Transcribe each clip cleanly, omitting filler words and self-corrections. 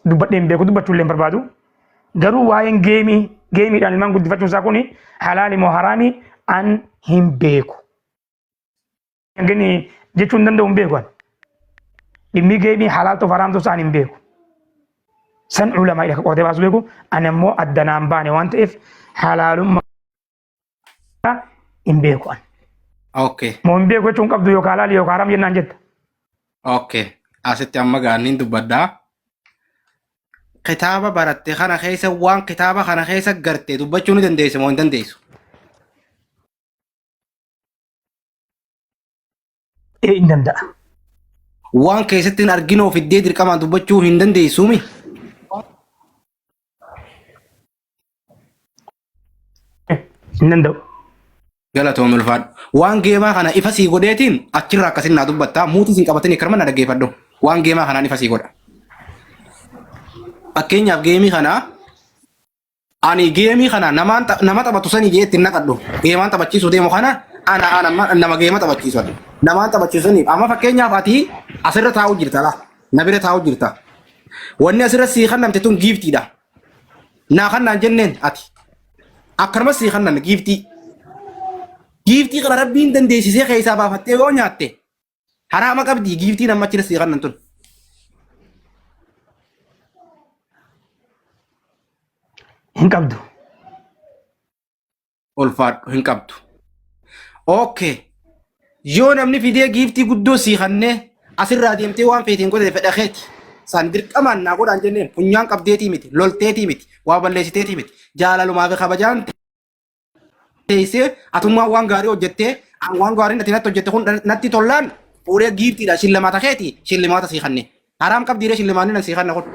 dubbadheen beeku dubbachuullee hin barbaadu. Garuu waa'een geemiidhaan ilmaan guddifachuun isaa kuni halaali moo haraami an hin beeku. Gani jechuun danda'u hin beeku. Dhimmi geemii halaal ta'uuf haraam ta'uu isaan hin beeku. San ulamaadha qoratee baasu beeku. Ani immoo addanaan baane waan ta'eef halaalummaa hin beeku. Okay. Moo hin beeku jechuun qabdu yookaan halaali yookaan haraam jennaan jetta. Okay. Asitti amma gaaniin dubbaddaa. Kitaaba baratte kana keessa waan kitaaba kana keessa garte dubbachuu ni dandeessu moo hin dandeessu? Hin danda'a. Waan keessatti hin arginoo fiddee dirqamaan dubbachuu hin dandeessuumi? Hin danda'u. Galatoom ulfaadhu. Waan geemaa kana ifa sii godheetiin achirraa akkasin naa dubbattaa muutii siin qabatanii karma na dhaggeeffadhu. Waan geemaa kanaan ifa sii godha. Fakkeenyaaf geemii kana ani geemii kana nama taphatu sanii jee ittiin naqadhu. Geemaan taphachiisuu deemu kana nama geema taphachiisu. Namaan taphachiisaniif amma fakkeenyaaf ati asirra taa'uu jirta laa. Na bira taa'uu jirta. Wanni asirra sii kannamte tun giiftiidha. Naa kannaan jenneen ati. Akkanuma sii kannan giiftii. Giiftii kana rabbiin dandeessisee keessaa baafattee yoo nyaatte haraama qabdi giiftii nama achirra sii kannan tun. Hin qabdu. Ulfaadhu hin qabdu. Okay. Yoo namni fidee giiftii guddoo sii kannee asirraa deemtee waan feetiin godhate fedhakeeti. San dirqamaan naa godhaan jenneen funyaan qabdeetii miti lolteetii miti waa balleessiteetii miti jaalalumaa fi kabajaan teessee atummaa waan gaarii hojjettee waan gaarii natti hojjette kun natti tollaan fuudhee giiftiidha shillimaata keeti shillimaata sii kannee haraam qabdiiree shillimaanni nan sii kanna kun.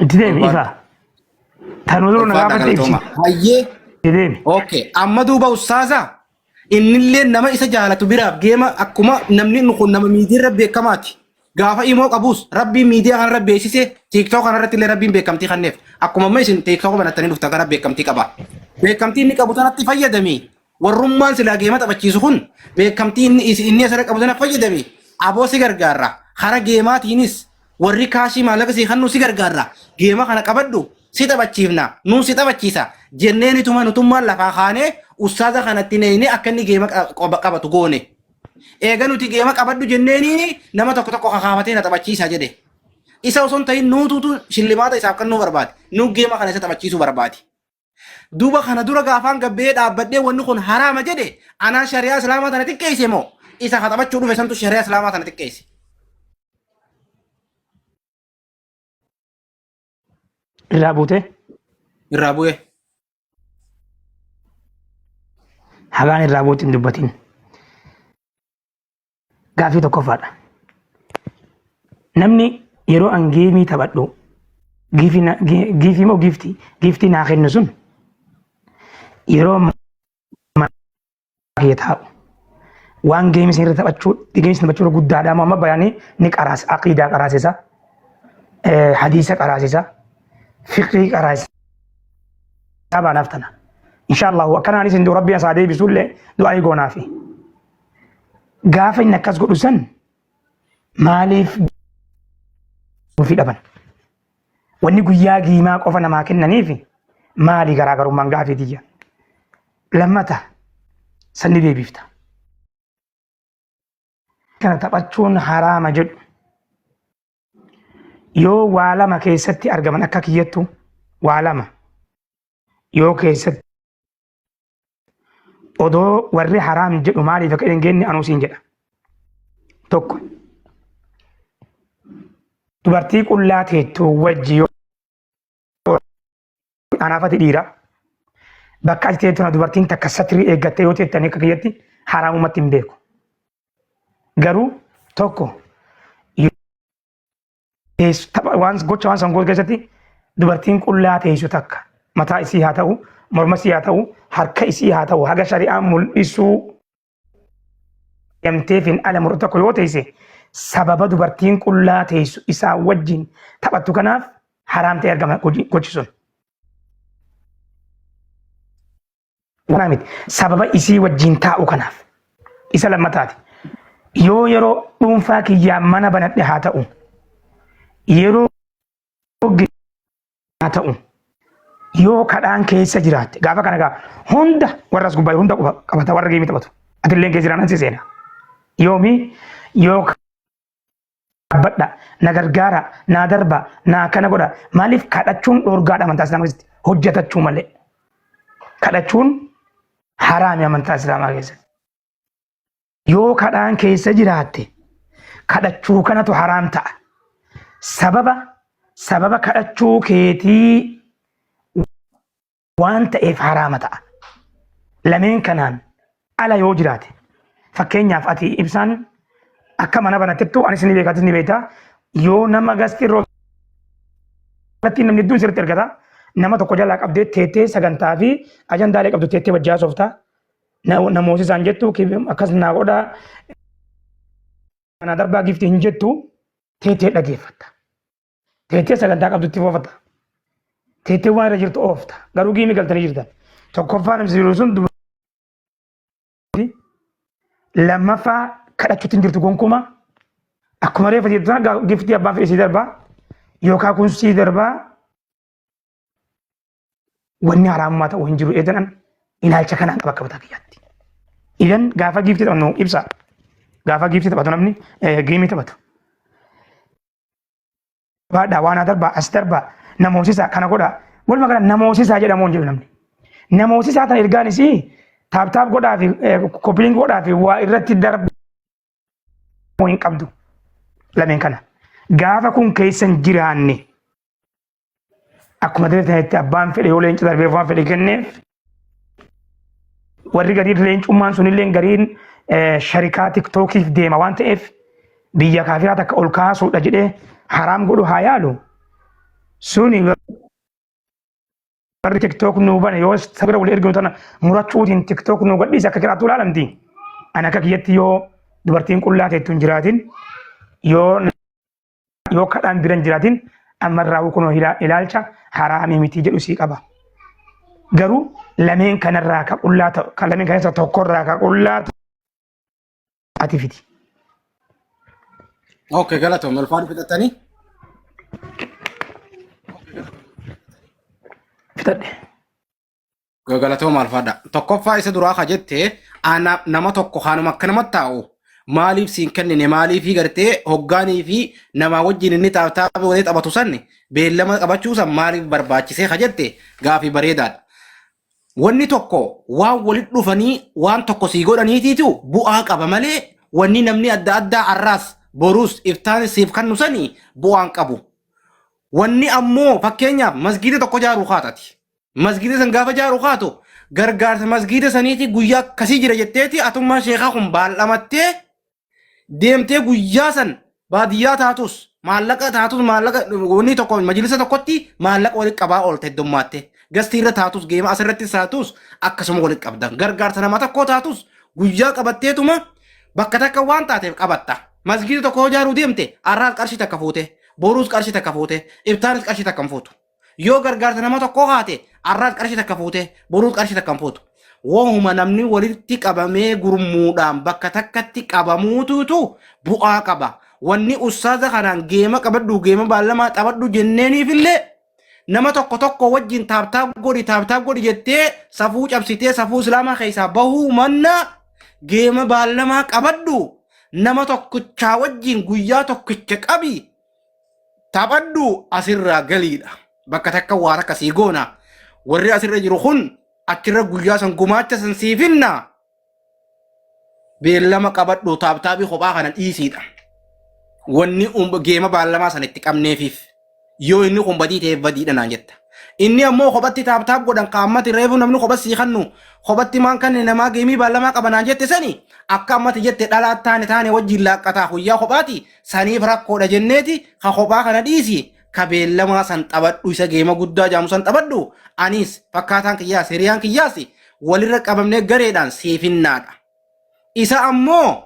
Itti deemi ifa. Tanuu dura nagaa fatte ibsi. Hayyee. Itti deemi. Okay. Amma duuba ustaasaa innillee nama isa jaalatu biraaf geema akkuma namni kun nama miidiirra beekamaati. Gaafa imoo qabus rabbiin miidiyaa kanarra beeksise TikTok kanarratti illee rabbiin beekamtii kanneef akkuma amma isin TikTok banattanii dhuftan kana beekamtii qaba. Beekamtii inni qabu sanatti fayyadami. Warrummaan silaa geema taphachiisu kun beekamtii inni asirra qabu sana fayyadami. Aboo si gargaarra. Kara geemaatiinis warri kaashii maallaqa sii kannuu si gargaarra. Geema kana qabadhu si taphachiifna nuun si taphachiisa jenneenitu nutummaan lafaa kaanee ustaaza kanatti neeyne akka inni geema qabatu goone. Eega nuti geema qabadhu jenneeni nama tokko kakaafatee na taphachiisa jedhe. Isa osoo hin ta'in nuutuutu shillimaata isaaf kannuu barbaade. Nuu geema kana isa taphachiisuu barbaade. Duuba kana dura gaafaan gabbee dhaabbadhee wanni kun haraama jedhe anaan shari'aa islaamaa tana xiqqeesse moo isa ka taphachuu dhufe santu shari'aa islaamaa tana xiqqeesse. Irraa buute. Irraa bu'e. Hagaan irraa buuti hin dubbatin. Gaafii tokkoffaadha. Namni yeroo an geemii taphadhu giifii moo giiftii naa kennu sun yeroo kee taa'u waan geemii isin irra taphachuu guddaadha amma bayaanii ni qaraasa aqiidaa qaraasisa hadiisa qaraasisa fiqrii qaraasisa baanaaf tana inshaallahu akkanaanis hin rabbiin isaa deebisuullee du'aa goonaafi gaafa inni akkas godhu san maaliif fi dhaban wanni guyyaa giimaa qofa namaa kennaniif maali garaagarummaan gaafii tiyya lammata sanni deebifta kana taphachuun haraama jedhu yoo waa lama keessatti argaman akka kiyyattu waa lama yoo keessatti odoo warri haraam jedhu maaliif akka hin geenye anuusiin jedha tokko dubartii qullaa teettuu wajji yoo anaafati dhiira bakka ati teettu dubartiin takka satirii eeggattee yoo teettanii akka kiyyatti haraamumatti hin beeku garuu tokko gocha waan sangoota keessatti dubartiin qullaa teessu takka mataa isii haa ta'u morma isii haa ta'u harka isii haa ta'u haga shari'aan mul'isuu yamteefin ala muruu tokko yoo teesse sababa dubartiin qullaa teessu isaa wajjin taphattu kanaaf haraamtee argama gochi sun. Sababa isii wajjin taa'u kanaaf isa lammataati. Yoo yeroo dhuunfaa kiyyaa mana banadhe haa ta'u yeroo haa ta'u yoo kadhaan keessa jiraatte gaafa kana gaa hunda warra as gubbaa hunda qabata warra geemii taphatu atillee keessa jiraan ansi seena yoomi yoo badha na gargaara na darba na kana godha maaliif kadhachuun dhoorgaadha amantaa islaamaa keessatti hojjetachuu malee kadhachuun haraami amantaa islaamaa keessatti yoo kadhaan keessa jiraatte kadhachuu kanatu haraam ta'a sababa kadhachuu keetii waan ta'eef haraama ta'a. Lameen kanaan ala yoo jiraate fakkeenyaaf ati ibsaan akka mana banattettu anis ni beekatis ni beekta yoo nama gastii irratti namni hedduun sirriitti ergata nama tokko jalaa qabdee teettee sagantaa fi ajandaalee qabdu teettee wajjaa sooftaa namooti isaan jettu akkas naa godha kana darbaa giftii hin jettu teettee dhageeffatta teettee sagantaa qabdutti foofatta. Teettee waan irra jirtu oofta garuu giimii galtanii jirtan tokkoffaa namni jiru sun lammaffaa kadhachuutti hin jirtu gonkumaa akkuma reefa jirtu sana giftii abbaan fedhe sii darbaa yookaan kun sii darbaa wanni haraamummaa ta'uu hin jiru eedanan ilaalcha kanaan qaba akka bataa kiyyaatti. Idan gaafa giftii taphatu ibsa gaafa giftii taphatu namni giimii taphatu. Baadhaa waan darbaa as darbaa namoosisaa kana godha walumaa gala namoosisaa jedhamu hin jiru namni namoosisaa tan ergaanis taaptaap godhaa fi koppiliin godhaa fi waa irratti darbu hin qabdu lameen kana gaafa kun keessa hin jiraanne akkuma ta'etti abbaan fedhe yoo leenca darbee waan fedhe kenneef warri gadiin leencummaan sunillee gariin sharikaa tiktookiif deema waan ta'eef biyya kaafiraa takka ol kaasuudha jedhee haraam godhu haa yaalu. Suni warri tiktok nu bane yoo sabira wal erginu tana murachuutiin tiktok nu gadhiise akka kiraatu ilaalamti. Ana akka kiyyatti yoo dubartiin qullaa teettu hin jiraatin yoo kadhaan biran jiraatin ammarraa kunoo ilaalcha haraamii miti jedhu sii qaba. Garuu lameen kanarraa ka qullaa ta'u kan lameen kanarraa tokkorraa ka qullaa ta'u ati fiti. Okay, galatoom alfaan fixattanii. Fitadhe. Galatoom alfaadha. Tokkoffaa isa duraa ka jette nama tokko haanuma akka namatti taa'u maaliif siin kennine maaliif gartee hoggaanii fi namaa wajjin inni taa'ee walii taphatu sanni beellama qabachuu san maaliif barbaachisee ka jette gaafii bareedaadha. Wanni tokko waan walitti dhufanii waan tokko sii godhaniitiitu bu'aa qaba malee wanni namni adda addaa arraas boruus iftaan siif kannu sanii bu'aan qabu. Wanni ammoo fakkeenyaaf masgiida tokko jaaruu kaatati. Masgiida san gaafa jaaruu kaatu gargaarsa masgiida saniiti guyyaa akkasii jira jetteeti atummaa sheekaa kun baallamattee deemtee guyyaa san baadiyyaa taatus maallaqa wanni tokko majlisa tokkotti maallaqa walitti qabaa oolte heddummaatti. Gastiirra taatus geema asirratti taatus akkasuma walitti qabdan. Gargaarsa nama tokkoo taatus guyyaa qabatteetuma bakka takka waan taateef qabatta. Masgiida tokko jaaruu deemte arraas qarshii takka fuute. Boruus qarshii takka fuute iftaanis qarshii takka fuutu yoo gargaarsa nama tokkoo haate arraas qarshii takka fuute boruus qarshii takka fuutu wohuma namni walitti qabamee gurmuudhaan bakka takkatti qabamuututu bu'aa qaba wanni ustaaza kanaan geema qabadhu geema baallamaa qabadhu jenneeniifillee nama tokko wajjin taaptaap godhi jettee safuu cabsitee safuu islaamaa keessaa bahuu manna geema baallamaa qabadhu nama tokkichaa wajjin guyyaa tokkicha qabi. Taphadhu asirraa galiidha. Bakka takka waan akkasii goona. Warri asirra jiru kun achirra guyyaa san gumaacha san siifinna. Beellama qabadhu taaptaabii kophaa kana dhiisiidha. Wanni geema baallamaa san itti qabneefiif yoo inni kun badii ta'eef badiidha naan jetta. Inni ammoo kophatti taaptaap godhan qaammati reefu namni kophatti sii kannu kophatti maan kan namaa geemii baallamaa qabanaan jette sani akka ammati jette dhalaa taane wajjin laaqqataa guyyaa kophaati saniif rakkoodha jenneeti ka kophaa kana dhiisi ka beellamaa san taphadhu isa geema guddaa jaamu san taphadhu anis fakkaataan kiyyaas hiriyaan kiyyaas walirra qabamnee gareedhaan seefinnaadha. Isa ammoo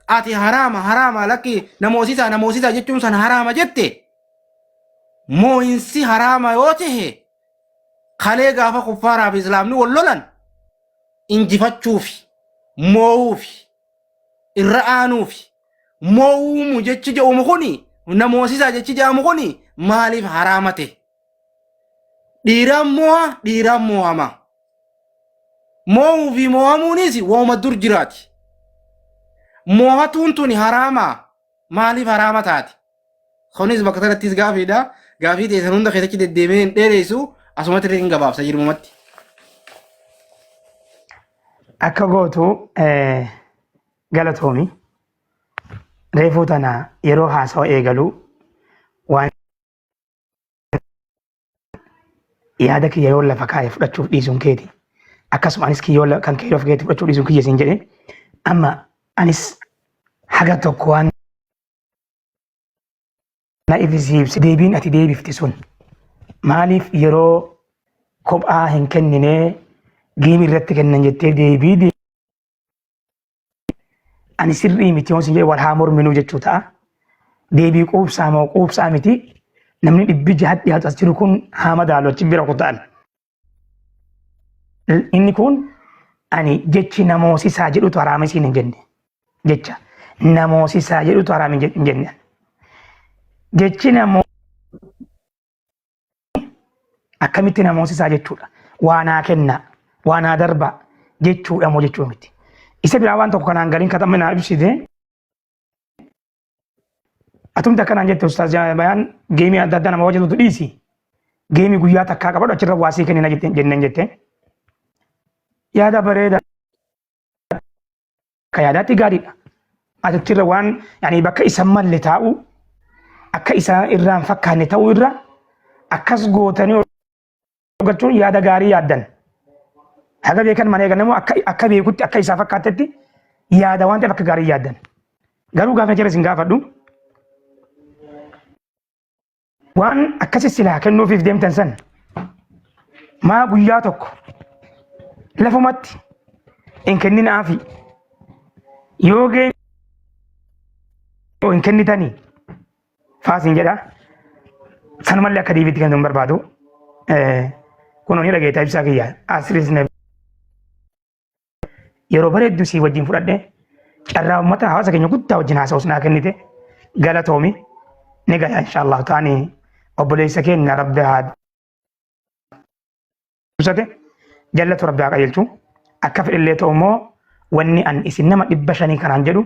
ati haraama lakki namoosisaa jechuun san haraama jette. Moo'insi haraama yoo ta'e kalee gaafa kuffaaraa fi islaamni wal lolan injifachuufi moo'uufi irra aanuufi moo'uumu jechi jedhamu kuni namoosisaa jechi jedhamu kuni maaliif haraama ta'e? Dhiiraan moo'ama. Moo'uu fi moo'amuunis waama dur jiraati. Moo'atuun tuni haraama. Maaliif haraama taati? Kunis bakka sanattis gaafiidha. Gaafii teessan hunda keessatti deddeemee hin dheeressu asumatti illee hin gabaabsa jirmumatti. Akka gootu galatoomi reefuu tana yeroo haasawa eegalu waan yaada kiyya yoo lafa kaa'e fudhachuuf dhiisuun keeti. Akkasuma anis kiyya kan kee of keetti fudhachuuf dhiisuun kiyya siin jedhe amma anis haga tokko waan na ibsiibsi deebiin ati deebifti sun maaliif yeroo kophaa hin kenninee geemii irratti kennan jettee deebii ani sirrii miti yoon sin jedhe wal haa morminuu jechuu ta'a. Deebii quubsaa moo quubsaa miti namni dhibbi jahat dhiyaatu as jiru kun haa madaalu achi bira kuta'an. Inni kun ani jechi namoosisaa jedhutu haraama isiin hin jenne jecha namoosisaa jedhutu haraama hin jenne. Jechi akkamitti namoosisaa jechuudha. Waanaa kenna, waanaa darba jechuudha moo jechuu miti. Isa biraa waan tokko kanaan galiin katamee naa ibsite. Atumti akkanaan jette ustaaz bayaan geemii adda addaa nama hojjetutu dhiisi. Geemii guyyaa takkaa qabadhu achirra waasii kennina jenneen jette. Yaada bareeda. Akka yaadaatti gaariidha. Achirra waan bakka isa malle taa'u akka isaa irraan fakkaanne ta'uu irra akkas gootanii gochuun yaada gaarii yaaddan. Haga beekan mana eegan immoo akka beekutti akka isaa fakkaatetti yaada waan ta'eef akka gaarii yaaddan. Garuu gaafa jira isin gaafadhu waan akkasi silaa kennuufiif deemtan san maa guyyaa tokko lafumatti hin kenninaafi yoo hin kennitanii faasiin jedha sanumallee akka deebiitti kennuun barbaadu kun oni dhageetaa ibsaa kiyya asiris yeroo bareeddu sii wajjin fudhadhe carraa uummata hawaasa keenya guddaa wajjin haasa'us naa kennite galatoomi ni gala inshaallah ta'anii obboleessa keenya rabbi haa ibsate jallatu rabbi haa qajeelchu akka fedhillee ta'u immoo wanni an isin nama 500 kanaan jedhu